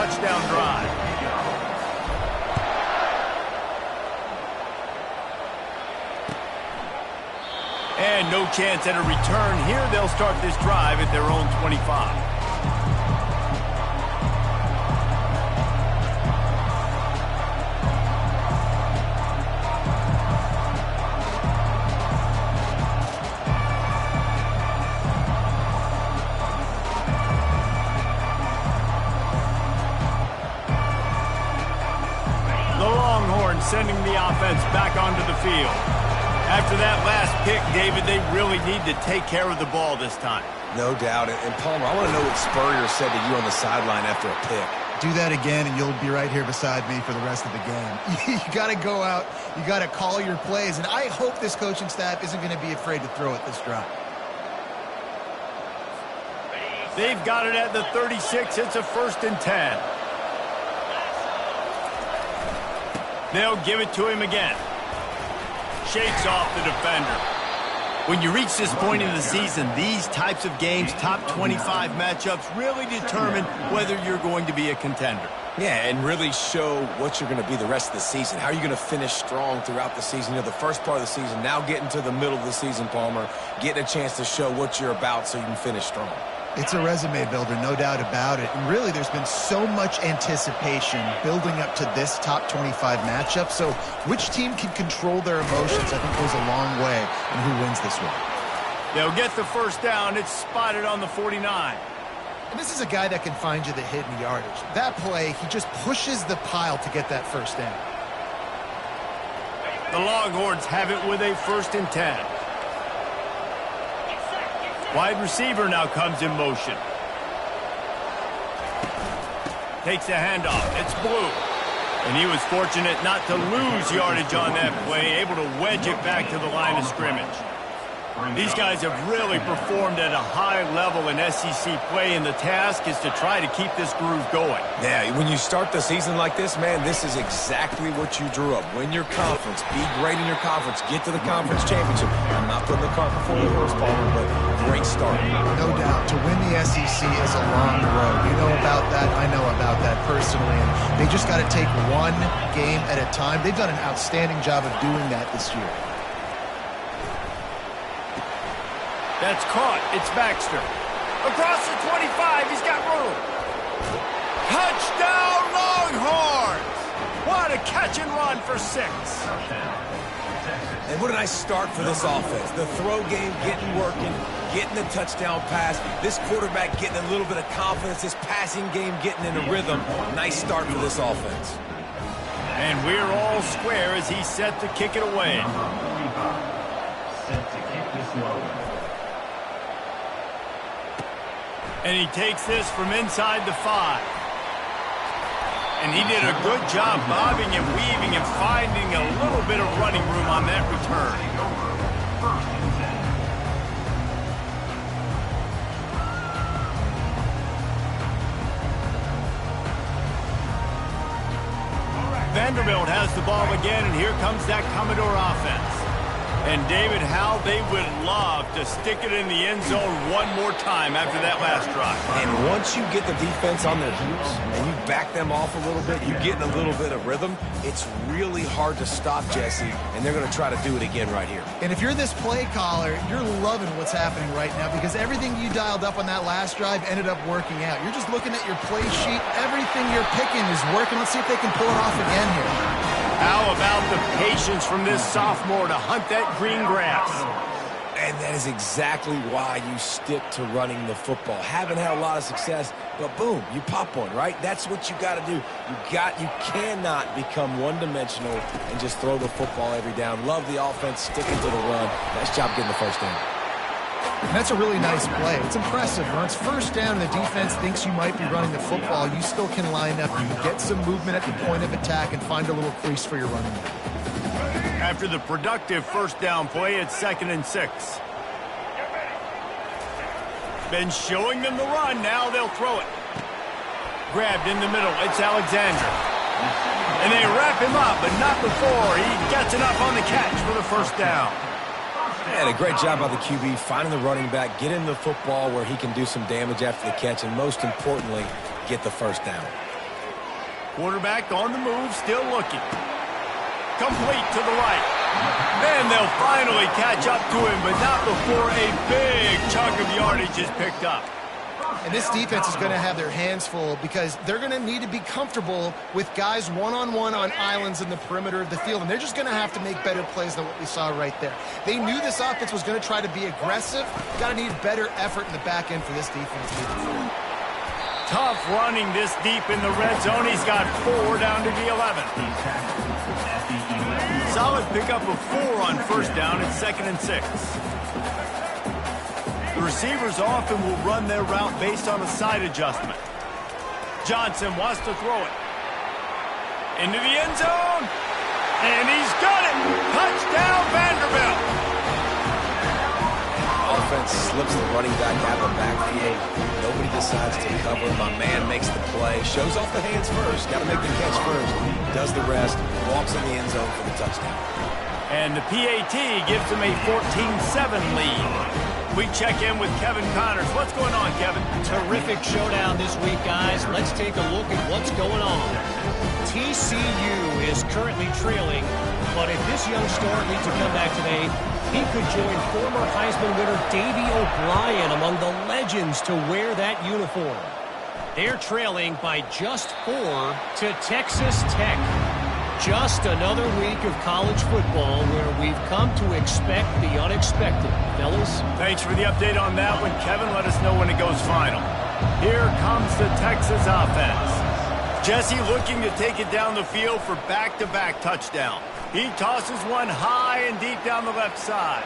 touchdown drive. And no chance at a return here. They'll start this drive at their own 25. Sending the offense back onto the field. After that last pick, David, they really need to take care of the ball this time. No doubt. And Palmer, I want to know what Spurrier said to you on the sideline after a pick. Do that again, and you'll be right here beside me for the rest of the game. You got to go out. You got to call your plays, and I hope this coaching staff isn't going to be afraid to throw it this drive. They've got it at the 36. It's a 1st and 10. They'll give it to him again. Shakes off the defender. When you reach this point in the season, these types of games, top 25 matchups, really determine whether you're going to be a contender. Yeah, and really show what you're going to be the rest of the season. How are you going to finish strong throughout the season? You know, the first part of the season, now getting to the middle of the season, Palmer, getting a chance to show what you're about so you can finish strong. It's a resume builder, no doubt about it. And really, there's been so much anticipation building up to this top 25 matchup. So which team can control their emotions, I think, goes a long way in who wins this one. They'll get the 1st down. It's spotted on the 49. And this is a guy that can find you the hidden yardage. That play, he just pushes the pile to get that 1st down. The Longhorns have it with a 1st and 10. Wide receiver now comes in motion. Takes a handoff. It's Blue. And he was fortunate not to lose yardage on that play, able to wedge it back to the line of scrimmage. These guys have really performed at a high level in SEC play, and the task is to try to keep this groove going. Yeah, when you start the season like this, man, this is exactly what you drew up. Win your conference. Be great in your conference. Get to the conference championship. I'm not putting the cart before the horse, Palmer, but great start. No doubt. To win the SEC is a long road. You know about that. I know about that personally. And they just got to take one game at a time. They've done an outstanding job of doing that this year. That's caught. It's Baxter. Across the 25. He's got room. Touchdown, Longhorns! What a catch and run for 6. And what a nice start for this offense. The throw game getting working, getting the touchdown pass. This quarterback getting a little bit of confidence. This passing game getting in a rhythm. Nice start for this offense. And we're all square as he's set to kick it away. Set to kick this low. And he takes this from inside the 5. And he did a good job bobbing and weaving and finding a little bit of running room on that return. Vanderbilt has the ball again, and here comes that Commodore offense. And David, how they would love to stick it in the end zone one more time after that last drive. And once you get the defense on their heels and you back them off a little bit, you get in a little bit of rhythm, it's really hard to stop, Jesse, and they're going to try to do it again right here. And if you're this play caller, you're loving what's happening right now because everything you dialed up on that last drive ended up working out. You're just looking at your play sheet. Everything you're picking is working. Let's see if they can pull it off again here. How about the patience from this sophomore to hunt that green grass? And that is exactly why you stick to running the football. Haven't had a lot of success, but boom, you pop one, right? That's what you got to do. You cannot become one-dimensional and just throw the football every down. Love the offense, sticking to the run. Nice job getting the 1st down. And that's a really nice play. It's impressive. When it's 1st down and the defense thinks you might be running the football, you still can line up. You can get some movement at the point of attack and find a little crease for your running back. After the productive 1st down play, it's 2nd and 6. Been showing them the run. Now they'll throw it. Grabbed in the middle. It's Alexander. And they wrap him up, but not before he gets enough on the catch for the 1st down. Yeah, a great job by the QB, finding the running back, getting the football where he can do some damage after the catch, and most importantly, get the 1st down. Quarterback on the move, still looking. Complete to the right. And they'll finally catch up to him, but not before a big chunk of yardage is picked up. And this defense is going to have their hands full because they're going to need to be comfortable with guys one-on-one on islands in the perimeter of the field. And they're just going to have to make better plays than what we saw right there. They knew this offense was going to try to be aggressive. Got to need better effort in the back end for this defense moving forward. Tough running this deep in the red zone. He's got 4 down to the 11. Solid pickup of 4 on first down. It's 2nd and 6. The receivers often will run their route based on a side adjustment. Johnson wants to throw it. Into the end zone. And he's got it. Touchdown, Vanderbilt. Offense slips the running back out of the backfield. Nobody decides to cover. My man makes the play. Shows off the hands first. Got to make the catch first. Does the rest. Walks in the end zone for the touchdown. And the PAT gives them a 14-7 lead. We check in with Kevin Connors. What's going on, Kevin? Terrific showdown this week, guys. Let's take a look at what's going on. TCU is currently trailing, but if this young star needs to come back today, he could join former Heisman winner Davey O'Brien among the legends to wear that uniform. They're trailing by just 4 to Texas Tech. Just another week of college football where we've come to expect the unexpected. Fellas? Thanks for the update on that one, Kevin. Let us know when it goes final. Here comes the Texas offense. Jesse looking to take it down the field for back-to-back touchdown. He tosses one high and deep down the left side.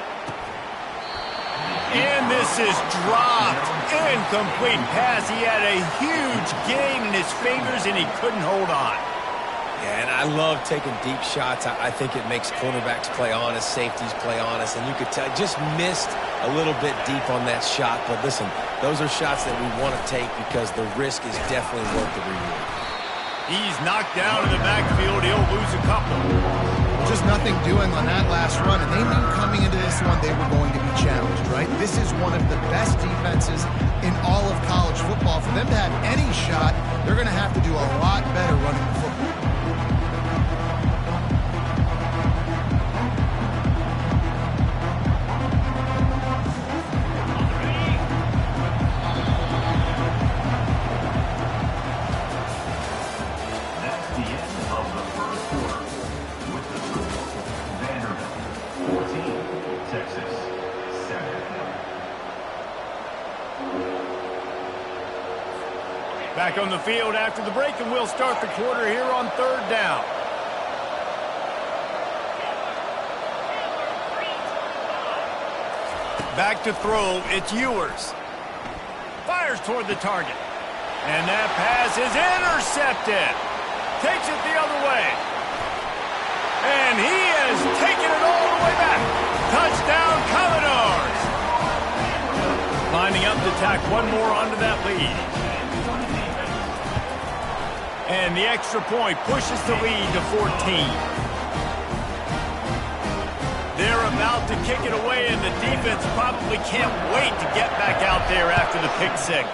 And this is dropped. Incomplete pass. He had a huge gain in his fingers and he couldn't hold on. Yeah, and I love taking deep shots. I think it makes cornerbacks play honest, safeties play honest, and you could tell just missed a little bit deep on that shot. But listen, those are shots that we want to take because the risk is definitely worth the reward. He's knocked down in the backfield. He'll lose a couple. Just nothing doing on that last run, and they knew coming into this one they were going to be challenged, right? This is one of the best defenses in all of college football. For them to have any shot, they're going to have to do a lot better running the football. Back on the field after the break, and we'll start the quarter here on 3rd down. Back to throw, it's Ewers. Fires toward the target. And that pass is intercepted. Takes it the other way. And he has taken it all the way back. Touchdown, Commodores. Lining up to tack one more onto that lead. And the extra point pushes the lead to 14. They're about to kick it away, and the defense probably can't wait to get back out there after the pick 6.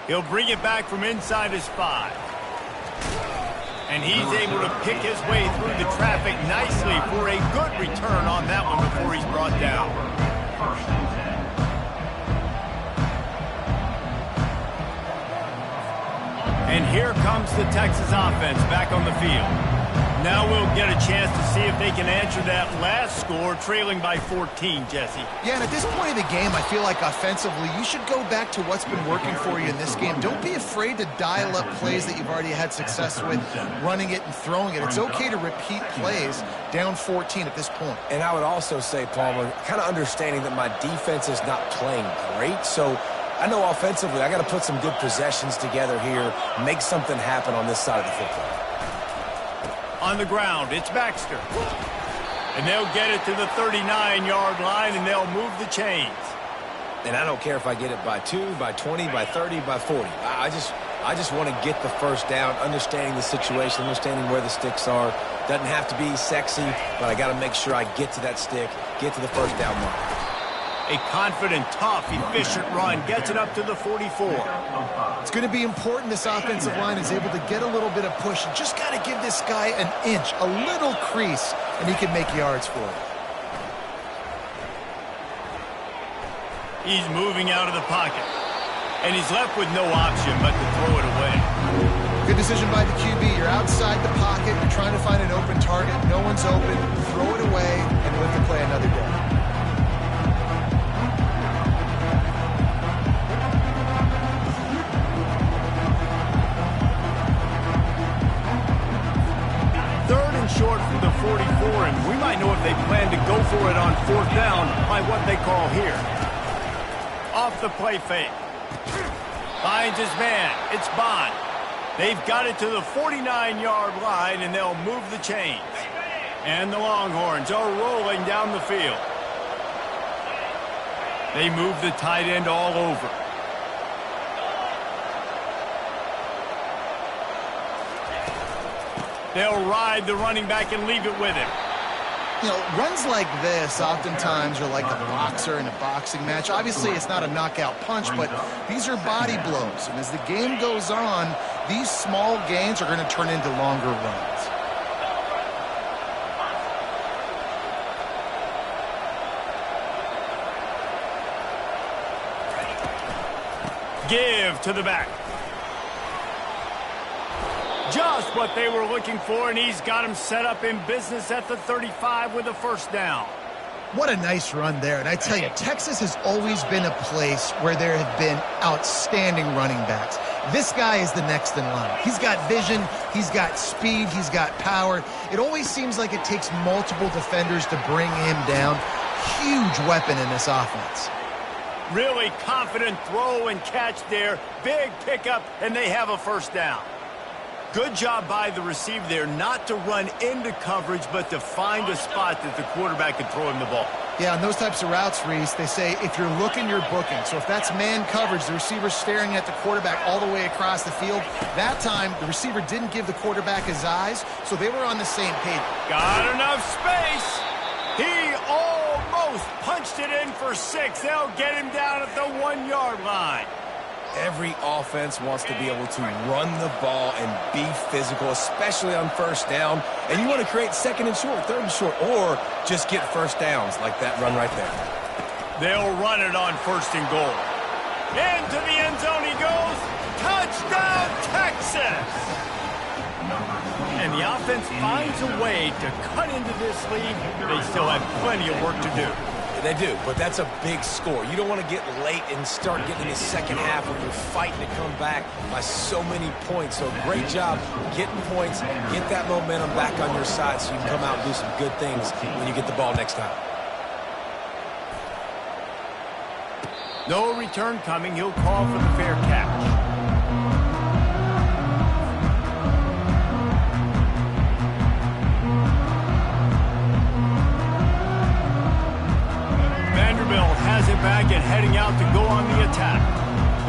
He'll bring it back from inside his 5. And he's able to pick his way through the traffic nicely for a good return on that one before he's brought down. And here comes the Texas offense back on the field. Now we'll get a chance to see if they can answer that last score, trailing by 14, Jesse. Yeah, and at this point of the game, I feel like offensively, you should go back to what's been working for you in this game. Don't be afraid to dial up plays that you've already had success with, running it and throwing it. It's okay to repeat plays down 14 at this point. And I would also say, Palmer, kind of understanding that my defense is not playing great, so I know offensively I got to put some good possessions together here, make something happen on this side of the football. On the ground, it's Baxter. And they'll get it to the 39-yard line, and they'll move the chains. And I don't care if I get it by 2, by 20, by 30, by 40. I just want to get the first down, understanding the situation, understanding where the sticks are. Doesn't have to be sexy, but I got to make sure I get to that stick, get to the first down mark. A confident, tough, efficient run gets it up to the 44. It's going to be important this offensive line is able to get a little bit of push. You just got to give this guy an inch, a little crease, and he can make yards for it. He's moving out of the pocket. And he's left with no option but to throw it away. Good decision by the QB. You're outside the pocket. You're trying to find an open target. No one's open. Throw it away and live to play another day. Third and short from the 44, and we might know if they plan to go for it on fourth down by what they call here. Off the play fake. Finds his man. It's Bond. They've got it to the 49-yard line, and they'll move the chains. And the Longhorns are rolling down the field. They move the tight end all over. They'll ride the running back and leave it with him. You know, runs like this oftentimes are like a boxer in a boxing match. Obviously, it's not a knockout punch, but these are body blows. And as the game goes on, these small gains are going to turn into longer runs. Give to the back. Just what they were looking for, and he's got him set up in business at the 35 with a first down. What a nice run there. And I tell you, Texas has always been a place where there have been outstanding running backs. This guy is the next in line. He's got vision, he's got speed, he's got power. It always seems like it takes multiple defenders to bring him down. Huge weapon in this offense. Really confident throw and catch there. Big pickup, and they have a first down. Good job by the receiver there not to run into coverage, but to find a spot that the quarterback can throw him the ball. Yeah, on those types of routes, Reese, they say if you're looking, you're booking. So if that's man coverage, the receiver's staring at the quarterback all the way across the field. That time, the receiver didn't give the quarterback his eyes, so they were on the same page. Got enough space. He almost punched it in for 6. They'll get him down at the 1-yard line. Every offense wants to be able to run the ball and be physical, especially on first down. And you want to create second and short, third and short, or just get first downs like that run right there. They'll run it on first and goal. Into the end zone he goes. Touchdown, Texas! And the offense finds a way to cut into this lead. They still have plenty of work to do. They do, but that's a big score. You don't want to get late and start getting in the second half when you're fighting to come back by so many points. So great job getting points, get that momentum back on your side so you can come out and do some good things when you get the ball next time. No return coming. He'll call for the fair catch. Has it back and heading out to go on the attack.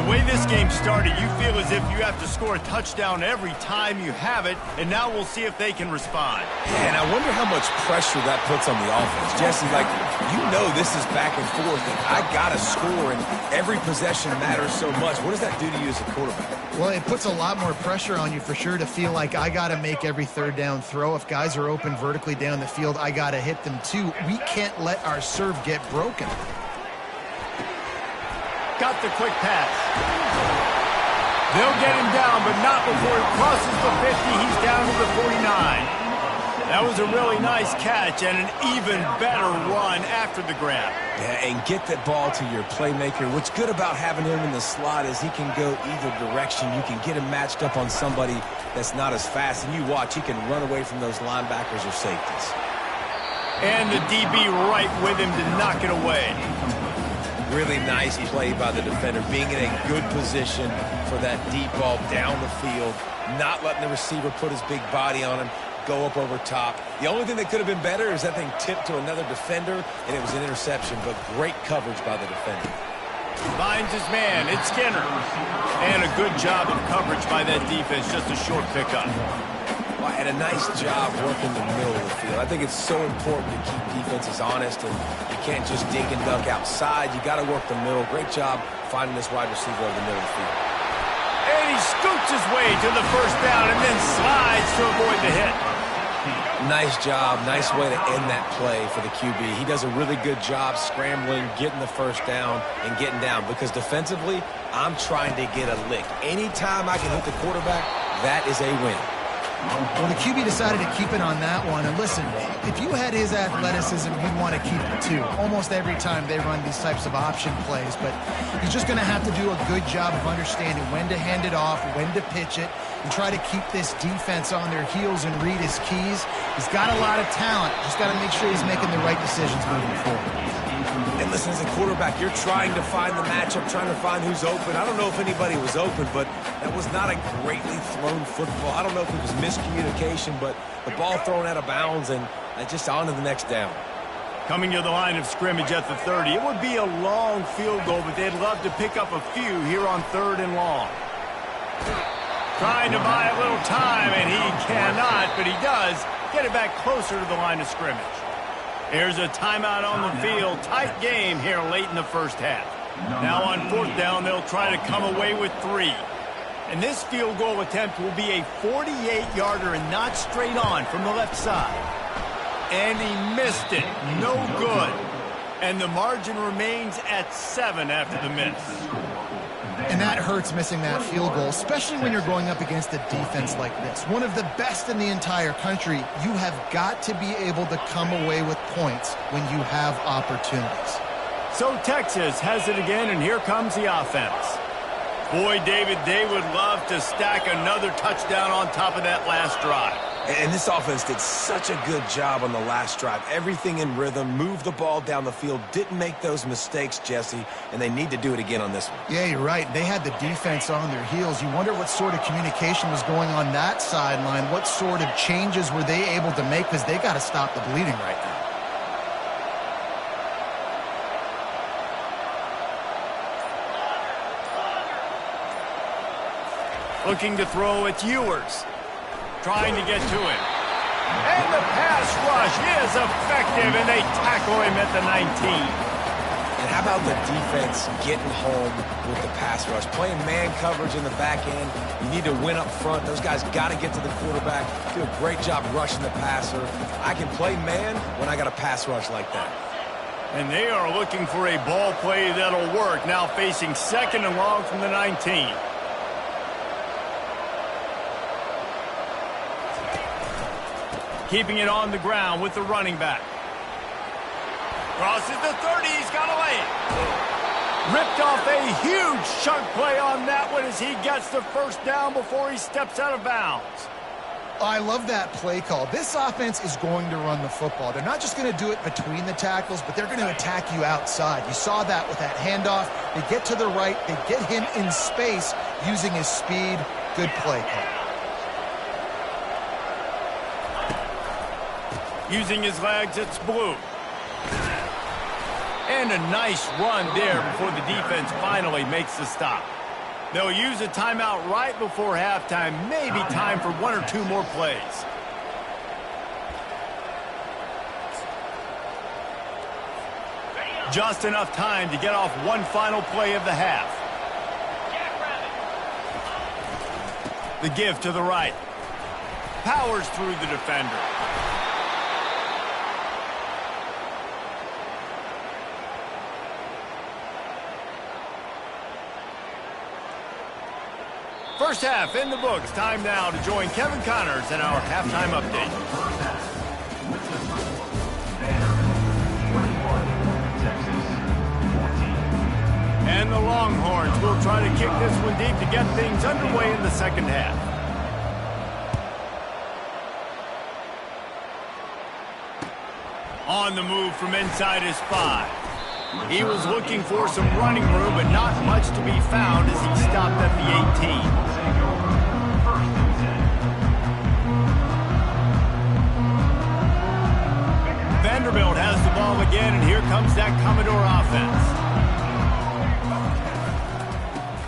The way this game started, you feel as if you have to score a touchdown every time you have it, and now we'll see if they can respond. Yeah, and I wonder how much pressure that puts on the offense. Jesse, like, you know this is back and forth, and I got to score, and every possession matters so much. What does that do to you as a quarterback? Well, it puts a lot more pressure on you for sure to feel like I got to make every third down throw. If guys are open vertically down the field, I got to hit them too. We can't let our serve get broken. Got the quick pass. They'll get him down, but not before he crosses the 50. He's down to the 49. That was a really nice catch and an even better run after the grab. Yeah, and get that ball to your playmaker. What's good about having him in the slot is he can go either direction. You can get him matched up on somebody that's not as fast, and you watch, he can run away from those linebackers or safeties. And the DB right with him to knock it away. Really nice play by the defender, being in a good position for that deep ball down the field, not letting the receiver put his big body on him, go up over top. The only thing that could have been better is that thing tipped to another defender, and it was an interception, but great coverage by the defender. Finds his man. It's Skinner. And a good job of coverage by that defense, just a short pickup. And a nice job working the middle of the field. I think it's so important to keep defenses honest, and you can't just dink and dunk outside. You got to work the middle. Great job finding this wide receiver over the middle of the field. And he scoots his way to the first down and then slides to avoid the hit. Nice job. Nice way to end that play for the QB. He does a really good job scrambling, getting the first down, and getting down. Because defensively, I'm trying to get a lick. Anytime I can hit the quarterback, that is a win. Well, the QB decided to keep it on that one. And listen, if you had his athleticism, you'd want to keep it too. Almost every time they run these types of option plays. But he's just going to have to do a good job of understanding when to hand it off, when to pitch it, and try to keep this defense on their heels and read his keys. He's got a lot of talent. Just got to make sure he's making the right decisions moving forward. And listen, as a quarterback, you're trying to find the matchup, trying to find who's open. I don't know if anybody was open, but that was not a greatly thrown football. I don't know if it was miscommunication, but the ball thrown out of bounds and just on to the next down. Coming to the line of scrimmage at the 30. It would be a long field goal, but they'd love to pick up a few here on 3rd and long. Trying to buy a little time, and he cannot, but he does get it back closer to the line of scrimmage. Here's a timeout on the field. Tight game here late in the first half. Now on 4th down, they'll try to come away with 3. And this field goal attempt will be a 48-yarder and not straight on from the left side. And he missed it. No good. And the margin remains at 7 after the miss. And that hurts, missing that field goal, especially when you're going up against a defense like this. One of the best in the entire country. You have got to be able to come away with points when you have opportunities. So Texas has it again, and here comes the offense. Boy, David, they would love to stack another touchdown on top of that last drive. And this offense did such a good job on the last drive. Everything in rhythm, moved the ball down the field, didn't make those mistakes, Jesse, and they need to do it again on this one. Yeah, you're right. They had the defense on their heels. You wonder what sort of communication was going on that sideline. What sort of changes were they able to make, because they got to stop the bleeding right now. Looking to throw, it's Ewers. Trying to get to him. And the pass rush is effective, and they tackle him at the 19. And how about the defense getting home with the pass rush? Playing man coverage in the back end. You need to win up front. Those guys got to get to the quarterback. Do a great job rushing the passer. I can play man when I got a pass rush like that. And they are looking for a ball play that'll work. Now facing 2nd and long from the 19. Keeping it on the ground with the running back. Crosses the 30, he's got to lay it. Ripped off a huge chunk play on that one as he gets the first down before he steps out of bounds. I love that play call. This offense is going to run the football. They're not just going to do it between the tackles, but they're going to attack you outside. You saw that with that handoff. They get to the right. They get him in space using his speed. Good play call. Using his legs, it's Blue. And a nice run there before the defense finally makes the stop. They'll use a timeout right before halftime. Maybe time for 1 or 2 more plays. Just enough time to get off one final play of the half. The give to the right. Powers through the defender. First half in the books. Time now to join Kevin Connors in our halftime update. And the Longhorns will try to kick this one deep to get things underway in the second half. On the move from inside his 5. He was looking for some running room, but not much to be found as he stopped at the 18. Vanderbilt has the ball again, and here comes that Commodore offense.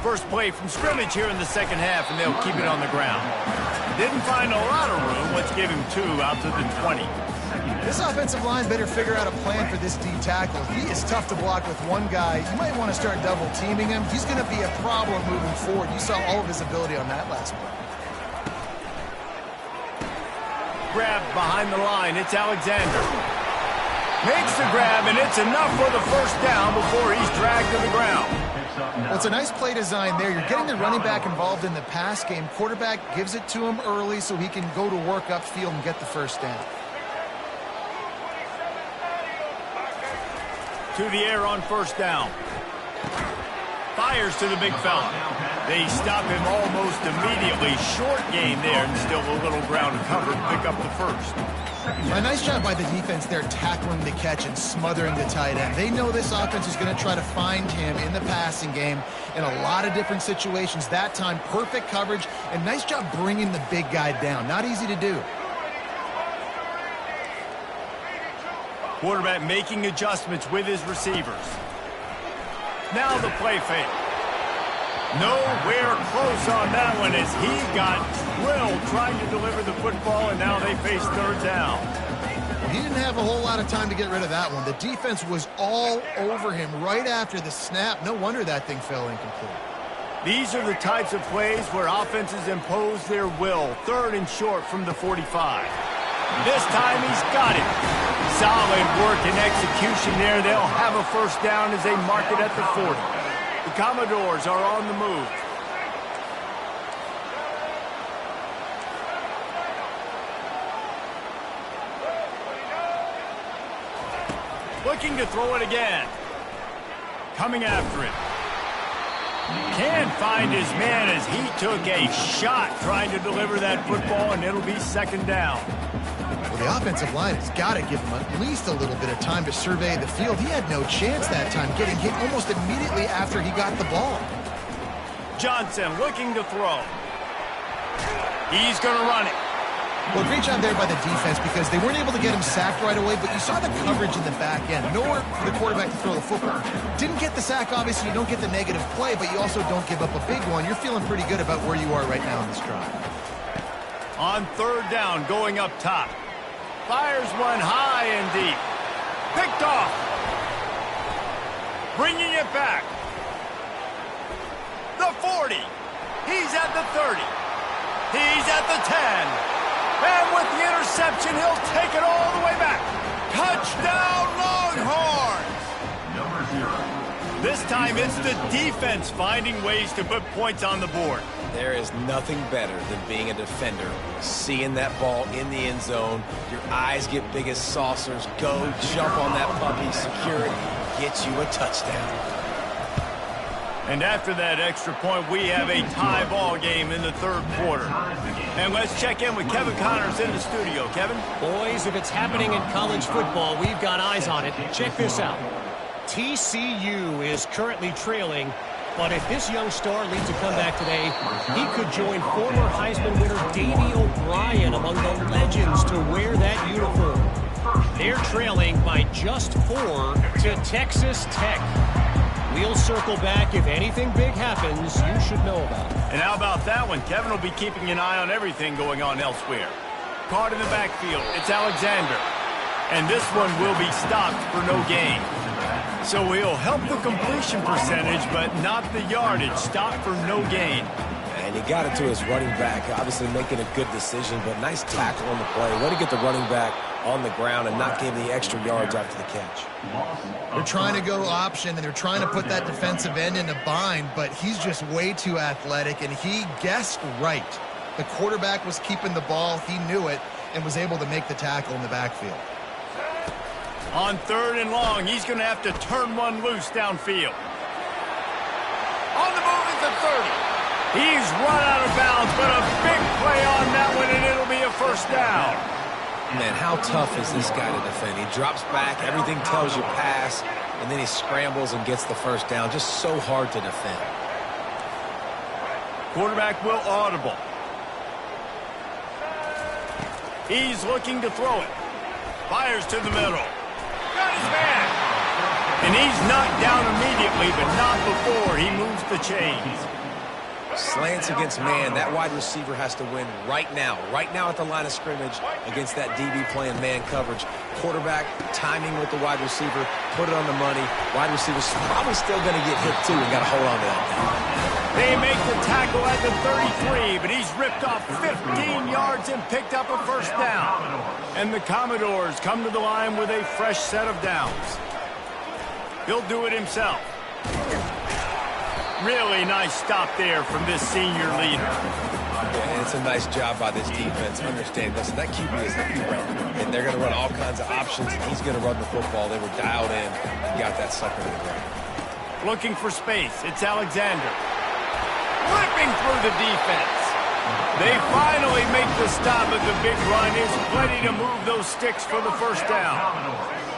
First play from scrimmage here in the second half, and they'll keep it on the ground. Didn't find a lot of room. Let's give him 2 out to the 20. This offensive line better figure out a plan for this D tackle. He is tough to block with one guy. You might want to start double teaming him. He's going to be a problem moving forward. You saw all of his ability on that last play. Grab behind the line. It's Alexander. Makes the grab, and it's enough for the first down before he's dragged to the ground. Well, it's a nice play design there. You're getting the running back involved in the pass game. Quarterback gives it to him early so he can go to work upfield and get the first down. To the air on first down. Fires to the big fella. They stop him almost immediately. Short gain there and still a little ground to cover to pick up the first. A nice job by the defense there tackling the catch and smothering the tight end. They know this offense is going to try to find him in the passing game in a lot of different situations. That time, perfect coverage and nice job bringing the big guy down. Not easy to do. Quarterback making adjustments with his receivers. Now the play fake. Nowhere close on that one as he got drilled trying to deliver the football, and now they face third down. He didn't have a whole lot of time to get rid of that one. The defense was all over him right after the snap. No wonder that thing fell incomplete. These are the types of plays where offenses impose their will. Third and short from the 45. This time he's got it. Solid work and execution there. They'll have a first down as they mark it at the 40. The Commodores are on the move. Looking to throw it again. Coming after it. Can't find his man as he took a shot trying to deliver that football, and it'll be second down. Well, the offensive line has got to give him at least a little bit of time to survey the field. He had no chance that time, getting hit almost immediately after he got the ball. Johnson looking to throw. He's going to run it. Well, great job there by the defense because they weren't able to get him sacked right away, but you saw the coverage in the back end. Nowhere for the quarterback to throw the football. Didn't get the sack, obviously. You don't get the negative play, but you also don't give up a big one. You're feeling pretty good about where you are right now in this drive. On third down, going up top. Fires one high and deep. Picked off. Bringing it back. The 40. He's at the 30. He's at the 10. And with the interception, he'll take it all the way back. Touchdown, Longhorns! Number 0. This time it's the defense finding ways to put points on the board. There is nothing better than being a defender, seeing that ball in the end zone. Your eyes get big as saucers. Go jump on that puppy, secure it, get you a touchdown. And after that extra point, we have a tie ball game in the third quarter. And let's check in with Kevin Connors in the studio. Kevin? Boys, if it's happening in college football, we've got eyes on it. Check this out. TCU is currently trailing, but if this young star leads a comeback today, he could join former Heisman winner Davey O'Brien among the legends to wear that uniform. They're trailing by just 4 to Texas Tech. We'll circle back if anything big happens you should know about. And how about that one? Kevin will be keeping an eye on everything going on elsewhere. Caught in the backfield, it's Alexander. And this one will be stopped for no gain. So he'll help the completion percentage, but not the yardage. Stopped for no gain. And he got it to his running back, obviously making a good decision, but nice tackle on the play. Way to get the running back on the ground and not give the extra yards after the catch. They're trying to go option, and they're trying to put that defensive end in a bind, but he's just way too athletic, and he guessed right. The quarterback was keeping the ball. He knew it and was able to make the tackle in the backfield. On third and long, he's going to have to turn one loose downfield. On the move at the 30. He's run out of bounds, but a big play on that one, and it'll be a first down. Man, how tough is this guy to defend? He drops back, everything tells you pass, and then he scrambles and gets the first down. Just so hard to defend. Quarterback will audible. He's looking to throw it. Fires to the middle. Got his man. And he's knocked down immediately, but not before he moves the chains. Slants against man. That wide receiver has to win right now at the line of scrimmage against that DB playing man coverage. Quarterback timing with the wide receiver, put it on the money. Wide receiver's probably still going to get hit too and got to hold on to that now. They make the tackle at the 33, but he's ripped off 15 yards and picked up a first down. And the Commodores come to the line with a fresh set of downs. He'll do it himself. Really nice stop there from this senior leader. Yeah, it's a nice job by this defense. Understand, listen, that QB is run, and they're going to run all kinds of options, and he's going to run the football. They were dialed in and got that sucker to the ground. Looking for space. It's Alexander. Ripping through the defense. They finally make the stop, but the big run is plenty to move those sticks for the first down.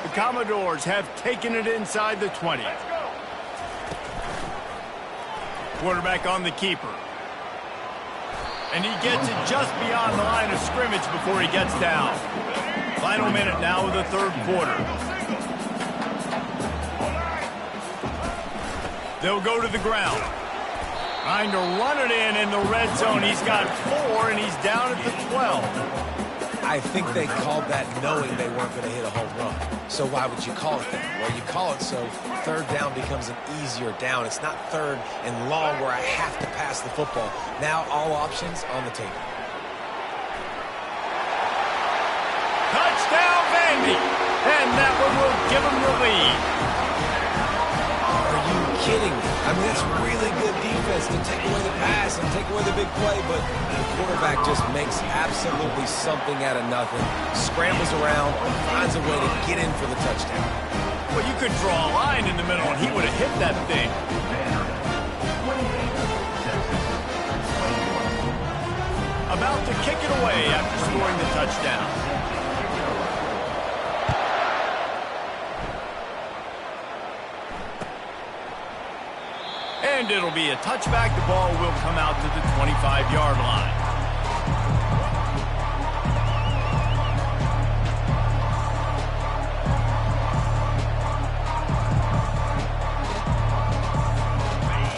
The Commodores have taken it inside the 20. Quarterback on the keeper. And he gets it just beyond the line of scrimmage before he gets down. Final minute now of the third quarter. They'll go to the ground. Trying to run it in the red zone. He's got 4, and he's down at the 12. I think they called that knowing they weren't going to hit a home run. So why would you call it that? Well, you call it so third down becomes an easier down. It's not third and long where I have to pass the football. Now all options on the table. Touchdown, Vandy! And that one will give him the lead. Are you kidding me? I mean, that's really good defense to take away the pass and take away the big play, but the quarterback just makes absolutely something out of nothing, scrambles around, finds a way to get in for the touchdown. Well, you could draw a line in the middle, and he would have hit that thing. About to kick it away after scoring the touchdown. And it'll be a touchback. The ball will come out to the 25-yard line.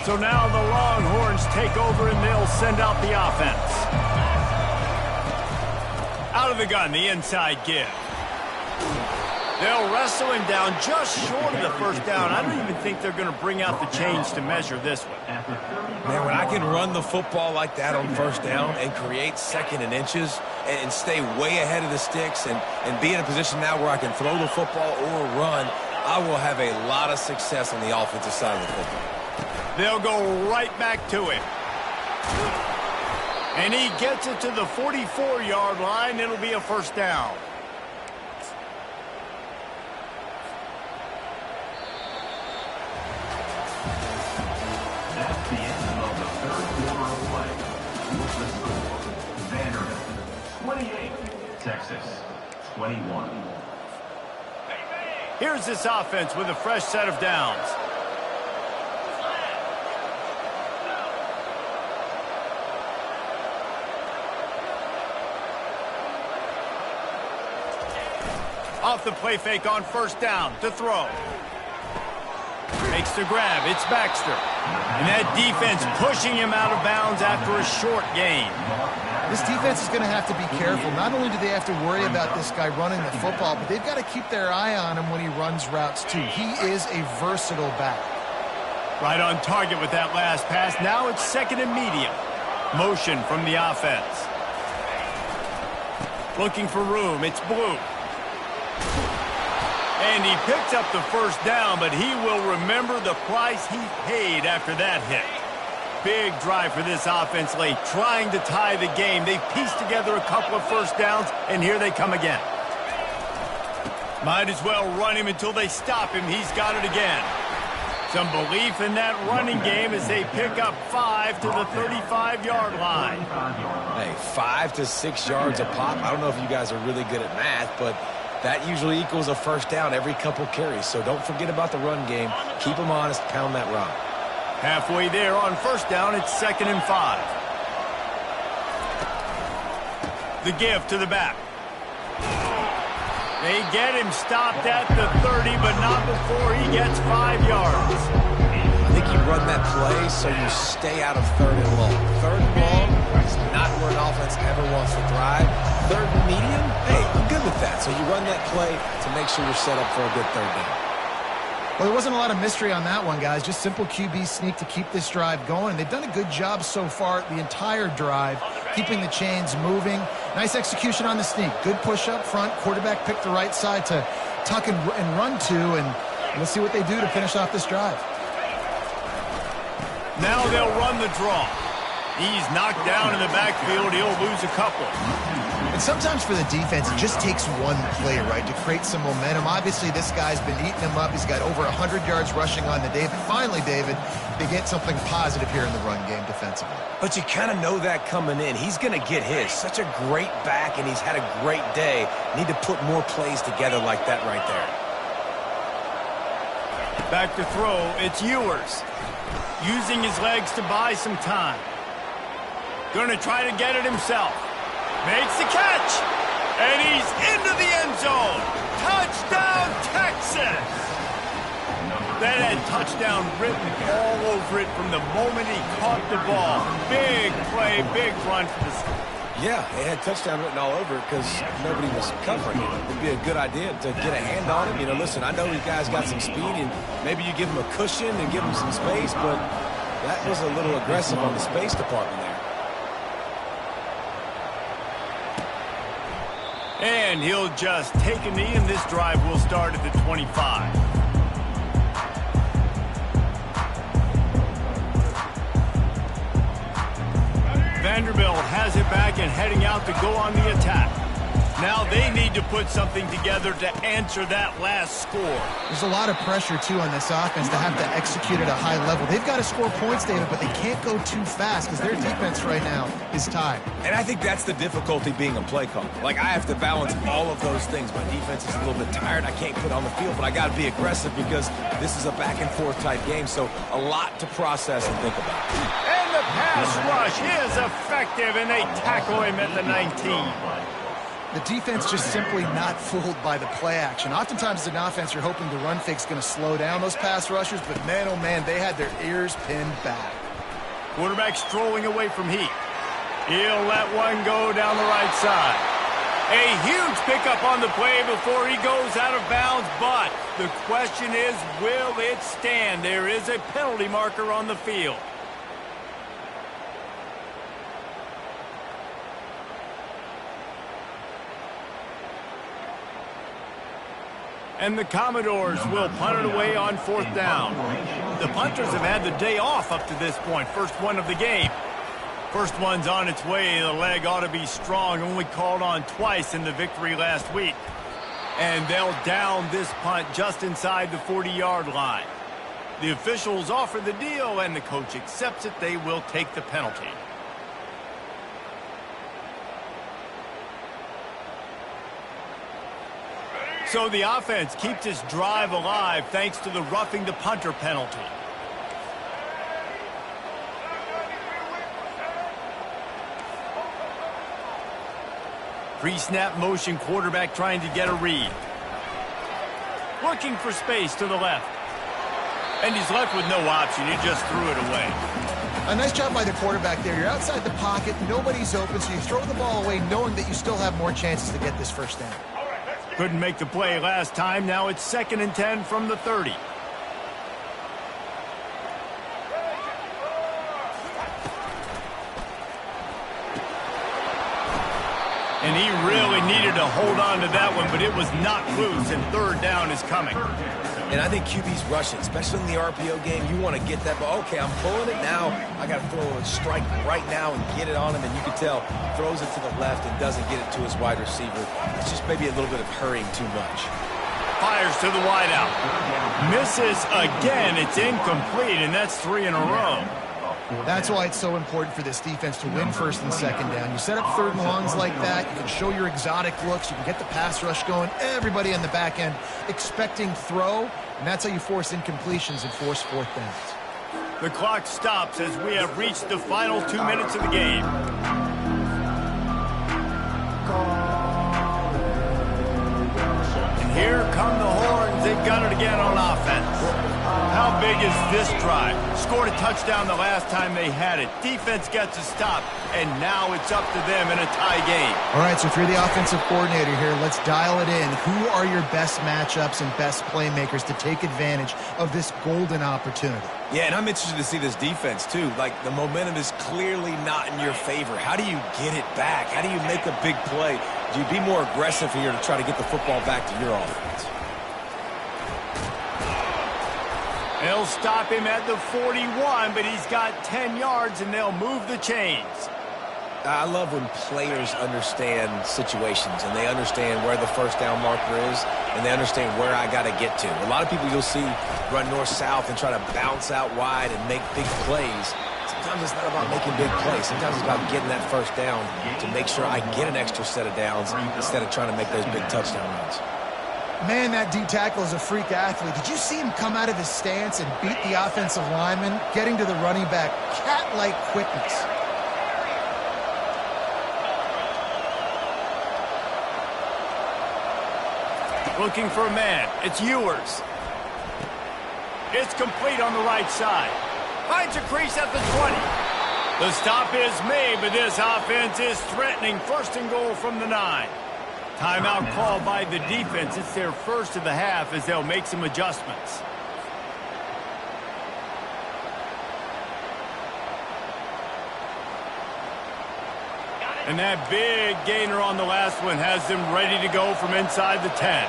So now the Longhorns take over and they'll send out the offense. Out of the gun, the inside give. They'll wrestle him down just short of the first down. I don't even think they're going to bring out the chains to measure this one. Man, when I can run the football like that on first down and create second and inches and stay way ahead of the sticks and be in a position now where I can throw the football or run, I will have a lot of success on the offensive side of the football. They'll go right back to him. And he gets it to the 44-yard line. It'll be a first down. That's the end of the third quarter of play. With the score, Vanderbilt 28, Texas 21. Here's this offense with a fresh set of downs. Off the play fake on first down to throw. Makes the grab. It's Baxter. And that defense pushing him out of bounds after a short gain. This defense is going to have to be careful. Not only do they have to worry about this guy running the football, but they've got to keep their eye on him when he runs routes too. He is a versatile back. Right on target with that last pass. Now it's second and medium. Motion from the offense. Looking for room. It's Blue. And he picks up the first down, but he will remember the price he paid after that hit. Big drive for this offense late, trying to tie the game. They pieced together a couple of first downs, and here they come again. Might as well run him until they stop him. He's got it again. Some belief in that running game as they pick up 5 to the 35-yard line. Hey, 5 to 6 yards a pop. I don't know if you guys are really good at math, but that usually equals a first down every couple carries. So don't forget about the run game. Keep them honest. Pound that rock. Halfway there on first down, it's 2nd and 5. The give to the back. They get him stopped at the 30, but not before he gets 5 yards. I think you run that play so you stay out of third and long. Third and long is not where an offense ever wants to thrive. Third and medium, hey, I'm good with that. So you run that play to make sure you're set up for a good third down. Well, there wasn't a lot of mystery on that one, guys. Just simple QB sneak to keep this drive going. They've done a good job so far the entire drive, keeping the chains moving. Nice execution on the sneak. Good push up front. Quarterback picked the right side to tuck and run to, and let's see what they do to finish off this drive. Now they'll run the draw. He's knocked down in the backfield. He'll lose a couple. And sometimes for the defense, it just takes one play, right, to create some momentum. Obviously, this guy's been eating him up. He's got over 100 yards rushing on the day. But finally, David, they get something positive here in the run game defensively. But you kind of know that coming in. He's going to get his. Such a great back, and he's had a great day. Need to put more plays together like that right there. Back to throw. It's Ewers. Using his legs to buy some time. Going to try to get it himself. Makes the catch. And he's into the end zone. Touchdown, Texas. That had touchdown written all over it from the moment he caught the ball. Big play, big run for the... Yeah, it had touchdown written all over it because nobody was covering it. It would be a good idea to get a hand on him. You know, listen, I know these guys got some speed, and maybe you give him a cushion and give him some space, but that was a little aggressive on the space department there. And he'll just take a knee, and this drive will start at the 25. Vanderbilt has it back and heading out to go on the attack. Now they need to put something together to answer that last score. There's a lot of pressure, too, on this offense to have to execute at a high level. They've got to score points, David, but they can't go too fast because their defense right now is tied. And I think that's the difficulty being a play caller. Like, I have to balance all of those things. My defense is a little bit tired. I can't put on the field, but I got to be aggressive because this is a back-and-forth type game, so a lot to process and think about. And the pass rush is effective, and they tackle him at the 19. The defense just simply not fooled by the play action. Oftentimes as an offense, you're hoping the run fake's going to slow down those pass rushers, but man, oh man, they had their ears pinned back. Quarterback strolling away from heat. He'll let one go down the right side. A huge pickup on the play before he goes out of bounds, but the question is, will it stand? There is a penalty marker on the field. And the Commodores will punt it away on fourth down. The punters have had the day off up to this point. First one of the game. First one's on its way. The leg ought to be strong. Only called on twice in the victory last week. And they'll down this punt just inside the 40-yard line. The officials offer the deal, and the coach accepts it. They will take the penalty. So the offense keeps this drive alive thanks to the roughing the punter penalty. Pre-snap motion, quarterback trying to get a read. Looking for space to the left. And he's left with no option. He just threw it away. A nice job by the quarterback there. You're outside the pocket. Nobody's open, so you throw the ball away knowing that you still have more chances to get this first down. Couldn't make the play last time. Now it's 2nd and 10 from the 30. And he really needed to hold on to that one, but it was knocked loose, and third down is coming. And I think QB's rushing, especially in the RPO game. You want to get that ball. Okay, I'm pulling it now. I got to throw a strike right now and get it on him. And you can tell, throws it to the left and doesn't get it to his wide receiver. It's just maybe a little bit of hurrying too much. Fires to the wideout. Misses again. It's incomplete, and that's 3 in a row. That's why it's so important for this defense to win first and second down. You set up third and longs like that. You can show your exotic looks. You can get the pass rush going. Everybody on the back end expecting throw, and that's how you force incompletions and force fourth downs. The clock stops as we have reached the final 2 minutes of the game. And here come the horns. They've got it again on offense. How big is this drive? Scored a touchdown the last time they had it. Defense gets a stop, and now it's up to them in a tie game. All right, so if you're the offensive coordinator here, let's dial it in. Who are your best matchups and best playmakers to take advantage of this golden opportunity? Yeah, and I'm interested to see this defense, too. Like, the momentum is clearly not in your favor. How do you get it back? How do you make a big play? Do you be more aggressive here to try to get the football back to your offense? They'll stop him at the 41, but he's got 10 yards, and they'll move the chains. I love when players understand situations, and they understand where the first down marker is, and they understand where I got to get to. A lot of people you'll see run north-south and try to bounce out wide and make big plays. Sometimes it's not about making big plays. Sometimes it's about getting that first down to make sure I get an extra set of downs instead of trying to make those big touchdown runs. Man, that D tackle is a freak athlete. Did you see him come out of his stance and beat the offensive lineman, getting to the running back? Cat-like quickness. Looking for a man. It's Ewers. It's complete on the right side. Finds a crease at the 20. The stop is made, but this offense is threatening. First and goal from the 9. Timeout called by the defense. It's their first of the half as they'll make some adjustments. And that big gainer on the last one has them ready to go from inside the 10.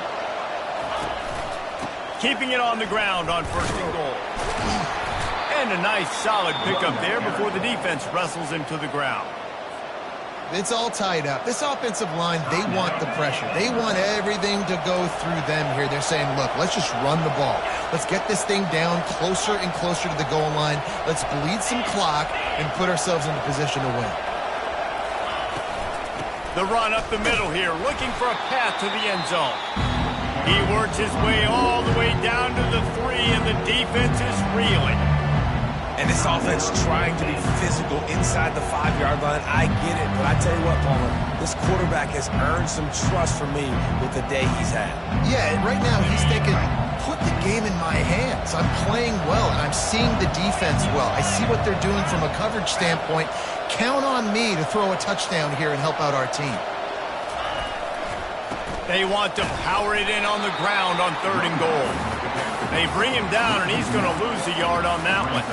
Keeping it on the ground on first and goal. And a nice solid pickup there before the defense wrestles him to the ground. It's all tied up. This offensive line, they want the pressure. They want everything to go through them here. They're saying, look, let's just run the ball. Let's get this thing down closer and closer to the goal line. Let's bleed some clock and put ourselves into position to win. The run up the middle here, looking for a path to the end zone. He works his way all the way down to the 3, and the defense is reeling. And this offense trying to be physical inside the 5-yard line. I get it, but I tell you what, Palmer, this quarterback has earned some trust from me with the day he's had. Yeah, and right now he's thinking, put the game in my hands. I'm playing well, and I'm seeing the defense well. I see what they're doing from a coverage standpoint. Count on me to throw a touchdown here and help out our team. They want to power it in on the ground on third and goal. They bring him down, and he's going to lose a yard on that one.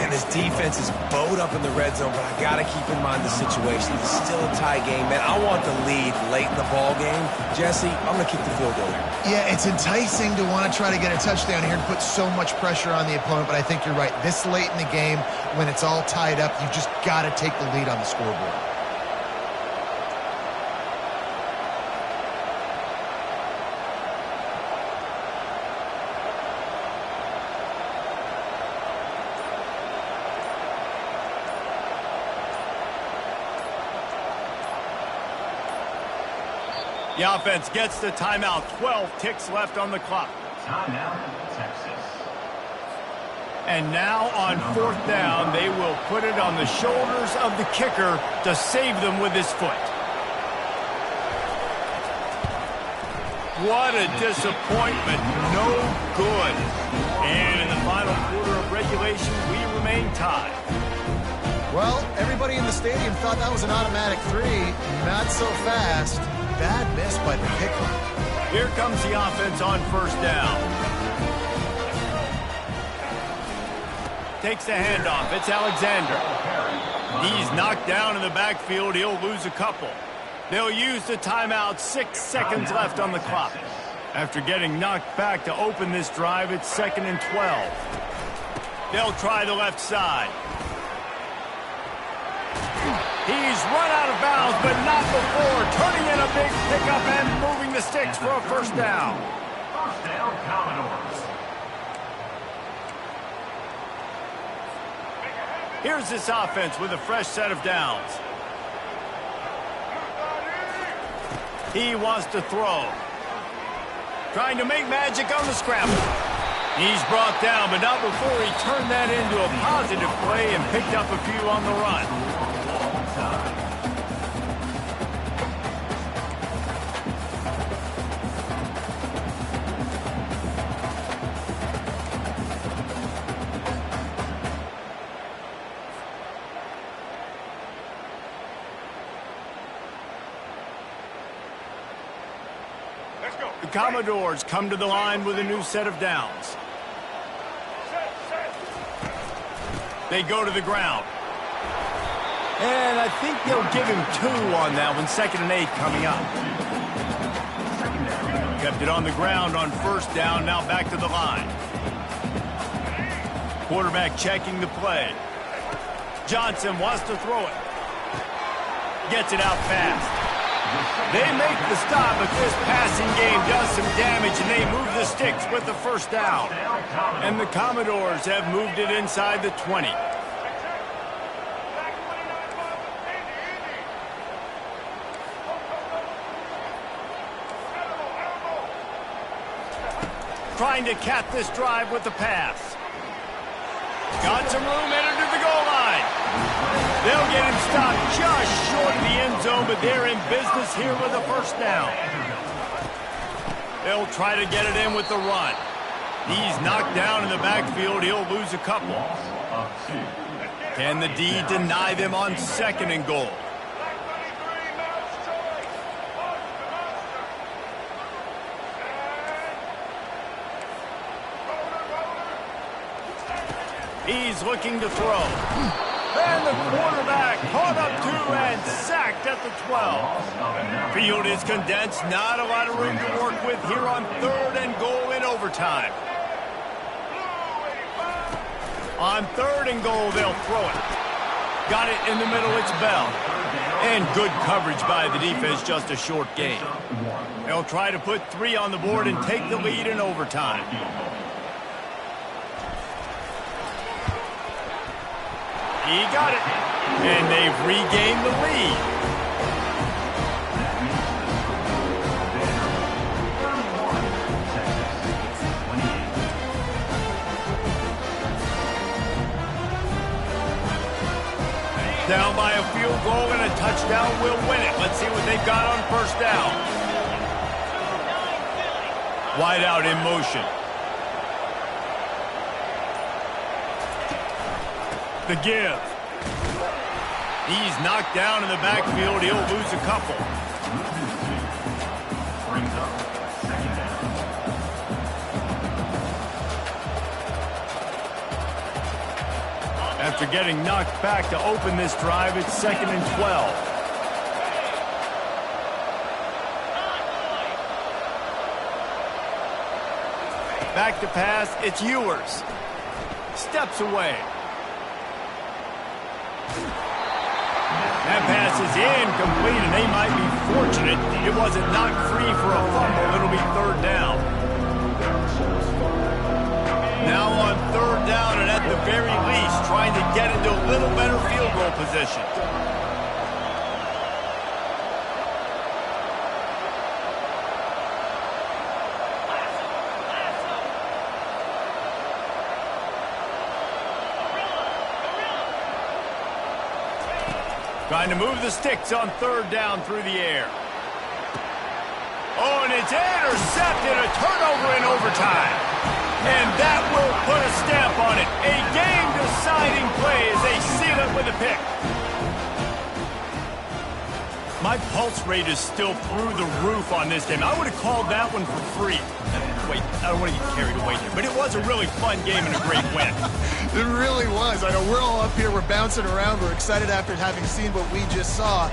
And this defense is bowed up in the red zone, but I got to keep in mind the situation. It's still a tie game, man. I want the lead late in the ball game. Jesse, I'm going to kick the field goal here. Yeah, it's enticing to want to try to get a touchdown here and put so much pressure on the opponent, but I think you're right. This late in the game, when it's all tied up, you just got to take the lead on the scoreboard. The offense gets the timeout. 12 ticks left on the clock. Timeout, Texas. And now on fourth down, they will put it on the shoulders of the kicker to save them with his foot. What a disappointment. No good. And in the final quarter of regulation, we remain tied. Well, everybody in the stadium thought that was an automatic 3. Not so fast. Bad miss by the kicker. Here comes the offense on first down. Takes the handoff. It's Alexander. He's knocked down in the backfield. He'll lose a couple. They'll use the timeout. 6 seconds left on the clock. After getting knocked back to open this drive, it's 2nd and 12. They'll try the left side. He's run out of bounds, but not before. Turning in a big pickup and moving the sticks for a first down. First down, Commodores. Here's this offense with a fresh set of downs. He wants to throw. Trying to make magic on the scramble. He's brought down, but not before he turned that into a positive play and picked up a few on the run. The Commodores come to the line with a new set of downs. They go to the ground. And I think they'll give him 2 on that one. 2nd and 8 coming up. Kept it on the ground on 1st down. Now back to the line. Quarterback checking the play. Johnson wants to throw it. Gets it out fast. They make the stop, but this passing game does some damage, and they move the sticks with the 1st down. And the Commodores have moved it inside the 20. Trying to cap this drive with the pass. Got some room, entered to the goal line. They'll get him stopped just short of the end zone, but they're in business here with a 1st down. They'll try to get it in with the run. He's knocked down in the backfield. He'll lose a couple. Can the D deny them on 2nd and goal? He's looking to throw. And the quarterback caught up 2 and sacked at the 12. Field is condensed. Not a lot of room to work with here on 3rd and goal in overtime. On 3rd and goal, they'll throw it. Got it in the middle. It's Bell. And good coverage by the defense. Just a short gain. They'll try to put 3 on the board and take the lead in overtime. He got it, and they've regained the lead. Down by a field goal and a touchdown will win it. Let's see what they've got on 1st down. Wide out in motion. The give. He's knocked down in the backfield. He'll lose a couple. After getting knocked back to open this drive, it's 2nd and 12. Back to pass. It's Ewers. Steps away. That pass is incomplete, and they might be fortunate it wasn't knocked free for a fumble. It'll be 3rd down. Now on 3rd down, and at the very least, trying to get into a little better field goal position. Trying to move the sticks on 3rd down through the air. Oh, and it's intercepted. A turnover in overtime. And that will put a stamp on it. A game-deciding play as they seal it with a pick. My pulse rate is still through the roof on this game. I would have called that one for free. Wait, I don't want to get carried away here, but it was a really fun game and a great win. It really was. I know we're all up here. We're bouncing around. We're excited after having seen what we just saw.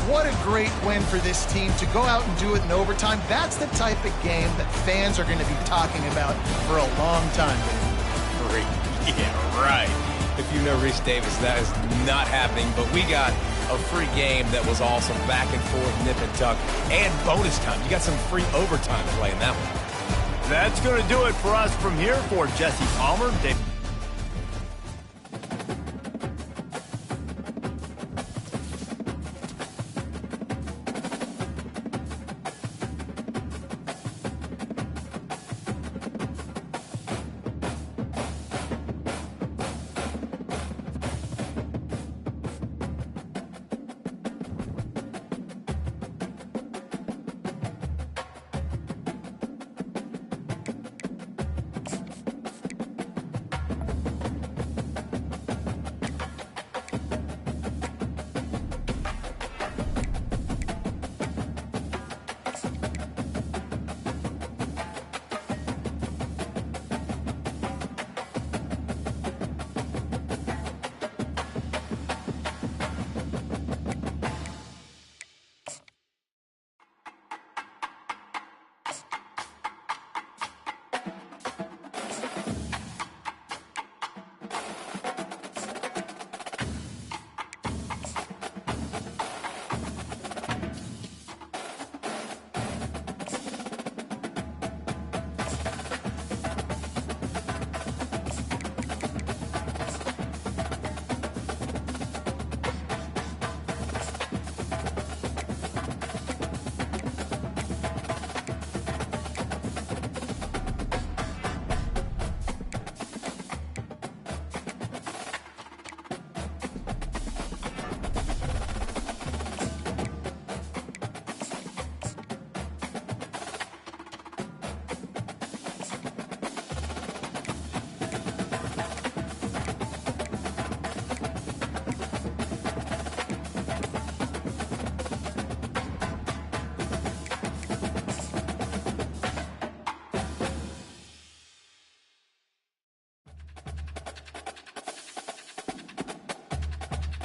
What a great win for this team to go out and do it in overtime. That's the type of game that fans are going to be talking about for a long time. Great. Yeah, right. If you know Rich Davis, that is not happening, but we got a free game that was awesome. Back and forth, nip and tuck, and bonus time. You got some free overtime play in that one. That's going to do it for us from here. For Jesse Palmer, Dave.